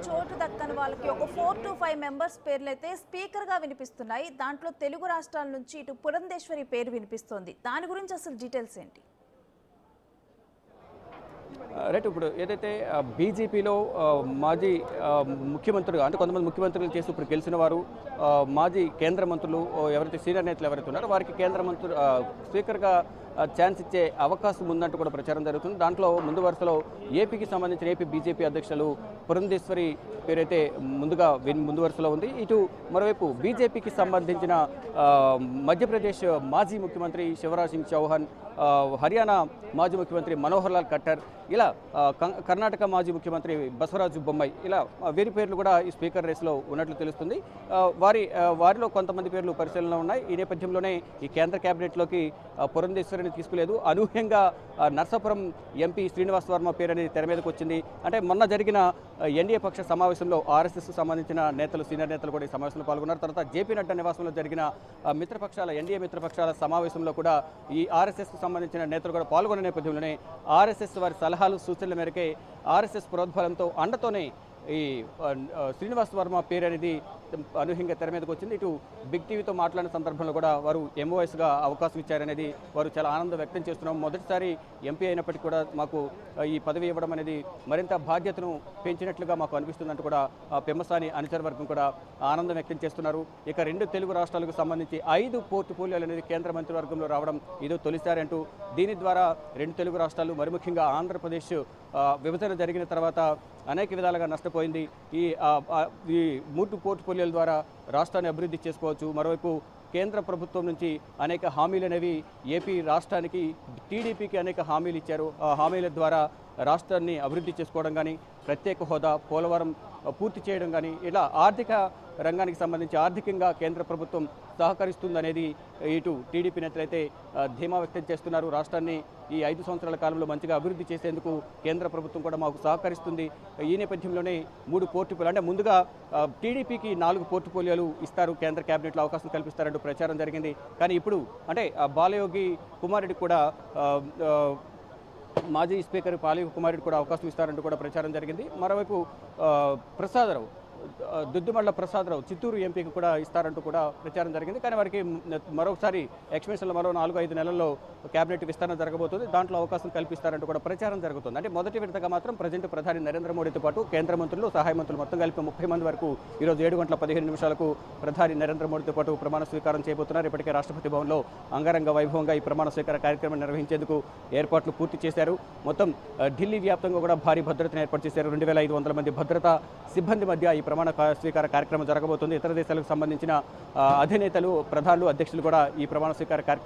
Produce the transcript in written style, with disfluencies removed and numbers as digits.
చోటు దక్కని వాళ్ళకి ఒక 4 to 5 మెంబర్స్ పేర్లైతే స్పీకర్గా వినిపిస్తున్నాయి. దాంట్లో తెలుగు రాష్ట్రాల నుంచి ఇటు పురంధేశ్వరి పేరు వినిపిస్తోంది. దాని గురించి అసలు డీటెయిల్స్ ఏంటి? రైట్. ఇప్పుడు ఏదైతే బీజేపీలో మాజీ ముఖ్యమంత్రులుగా అంటే కొంతమంది ముఖ్యమంత్రులు చేసి ఇప్పుడు గెలిచిన వారు మాజీ కేంద్ర మంత్రులు ఎవరైతే సీనియర్ నేతలు ఎవరైతే ఉన్నారో వారికి కేంద్ర మంత్రి స్పీకర్గా ఛాన్స్ ఇచ్చే అవకాశం ఉందంటూ కూడా ప్రచారం జరుగుతుంది. దాంట్లో ముందు వరుసలో ఏపీకి సంబంధించిన ఏపీ బీజేపీ అధ్యక్షులు పురంధేశ్వరి పేరైతే ముందు వరుసలో ఉంది. ఇటు మరోవైపు బీజేపీకి సంబంధించిన మధ్యప్రదేశ్ మాజీ ముఖ్యమంత్రి శివరాజ్ సింగ్ చౌహాన్, హర్యానా మాజీ ముఖ్యమంత్రి మనోహర్ లాల్ ఖట్టర్, ఇలా కర్ణాటక మాజీ ముఖ్యమంత్రి బసవరాజు బొమ్మాయి, ఇలా వీరి పేర్లు కూడా ఈ స్పీకర్ రేసులో ఉన్నట్లు తెలుస్తుంది. వారిలో కొంతమంది పేర్లు పరిశీలనలో ఉన్నాయి. ఈ నేపథ్యంలోనే ఈ కేంద్ర కేబినెట్లోకి పురంధేశ్వరిని తీసుకులేదు. అనూహ్యంగా నర్సాపురం ఎంపీ శ్రీనివాస్ వర్మ పేరు అనేది తెర మీదకి వచ్చింది. అంటే మొన్న జరిగిన ఎన్డీఏ పక్ష సమావేశంలో ఆర్ఎస్ఎస్ సంబంధించిన నేతలు, సీనియర్ నేతలు కూడా ఈ సమావేశంలో పాల్గొన్నారు. తర్వాత జేపీ నడ్డా నివాసంలో జరిగిన మిత్రపక్షాల ఎన్డీఏ మిత్రపక్షాల సమావేశంలో కూడా ఈ ఆర్ఎస్ఎస్కు సంబంధించిన నేతలు కూడా పాల్గొన్న నేపథ్యంలోనే ఆర్ఎస్ఎస్ వారి సలహాలు సూచనల మేరకే ఆర్ఎస్ఎస్ ప్రోద్బలంతో అండతోనే ఈ శ్రీనివాస్ వర్మ పేరు అనేది అనూహ్యంగా తెర మీదకి వచ్చింది. ఇటు బిగ్ టీవీతో మాట్లాడిన సందర్భంలో కూడా వారు ఎంఓఎస్గా అవకాశం ఇచ్చారనేది వారు చాలా ఆనందం వ్యక్తం చేస్తున్నాం. మొదటిసారి ఎంపీ అయినప్పటికీ కూడా మాకు ఈ పదవి ఇవ్వడం అనేది మరింత బాధ్యతను పెంచినట్లుగా మాకు అనిపిస్తుందంటూ కూడా పెమ్మసాని అనుచర వర్గం కూడా ఆనందం వ్యక్తం చేస్తున్నారు. ఇక 2 తెలుగు రాష్ట్రాలకు సంబంధించి 5 పోర్టుఫోలియోలు అనేది కేంద్ర మంత్రివర్గంలో రావడం ఇదో తొలిసారి అంటూ, దీని ద్వారా 2 తెలుగు రాష్ట్రాలు, మరి ముఖ్యంగా ఆంధ్రప్రదేశ్ విభజన జరిగిన తర్వాత అనేక విధాలుగా నష్టపోయింది. ఈ 3 పోర్టుఫోలియోల ద్వారా రాష్ట్రాన్ని అభివృద్ధి చేసుకోవచ్చు. మరోవైపు కేంద్ర ప్రభుత్వం నుంచి అనేక హామీలు అనేవి ఏపీ రాష్ట్రానికి, టీడీపీకి అనేక హామీలు ఇచ్చారు. ఆ హామీల ద్వారా రాష్ట్రాన్ని అభివృద్ధి చేసుకోవడం కానీ, ప్రత్యేక హోదా, పోలవరం పూర్తి చేయడం కానీ, ఇలా ఆర్థిక రంగానికి సంబంధించి ఆర్థికంగా కేంద్ర ప్రభుత్వం సహకరిస్తుందనేది ఇటు టీడీపీ నేతలైతే ధీమా వ్యక్తం చేస్తున్నారు. రాష్ట్రాన్ని ఈ 5 సంవత్సరాల కాలంలో మంచిగా అభివృద్ధి చేసేందుకు కేంద్ర ప్రభుత్వం కూడా మాకు సహకరిస్తుంది. ఈ నేపథ్యంలోనే 3 పోర్టుఫోలియోలు, అంటే ముందుగా టీడీపీకి 4 పోర్టుఫోలియోలు ఇస్తారు, కేంద్ర కేబినెట్లో అవకాశం కల్పిస్తారంటూ ప్రచారం జరిగింది. కానీ ఇప్పుడు అంటే బాలయోగి కుమారుడికి కూడా మాజీ స్పీకర్ బాలయోగి కుమారుడికి కూడా అవకాశం ఇస్తారంటూ కూడా ప్రచారం జరిగింది. మరోవైపు ప్రసాదరావు, దుద్దుమళ్ళ ప్రసాదరావు చిత్తూరు ఎంపీకి కూడా ఇస్తారంటూ కూడా ప్రచారం జరిగింది. కానీ వారికి మరొకసారి ఎక్స్పెన్షన్లో మరో 4-5 నెలల్లో కేబినెట్ విస్తరణ జరగబోతుంది. దాంట్లో అవకాశం కల్పిస్తారంటూ కూడా ప్రచారం జరుగుతుంది. అంటే మొదటి విడతగా మాత్రం ప్రజెంట్ ప్రధాని నరేంద్ర మోడీతో పాటు కేంద్ర మంత్రులు, సహాయ మంత్రులు మొత్తం కలిపి 30 మంది వరకు ఈరోజు 7:15 ప్రధాని నరేంద్ర మోడీతో పాటు ప్రమాణ స్వీకారం చేయబోతున్నారు. ఇప్పటికే రాష్ట్రపతి భవన్లో అంగరంగ వైభవంగా ఈ ప్రమాణ స్వీకార కార్యక్రమం నిర్వహించేందుకు ఏర్పాట్లు పూర్తి చేశారు. మొత్తం ఢిల్లీ వ్యాప్తంగా కూడా భారీ భద్రతను ఏర్పాటు చేశారు. 2500 మంది భద్రతా సిబ్బంది మధ్య ఈ ప్రమాణ స్వీకార కార్యక్రమం జరగబోతుంది. ఇతర దేశాలకు సంబంధించిన అధినేతలు, ప్రధానులు, అధ్యక్షులు కూడా ఈ ప్రమాణ స్వీకార కార్యక్రమం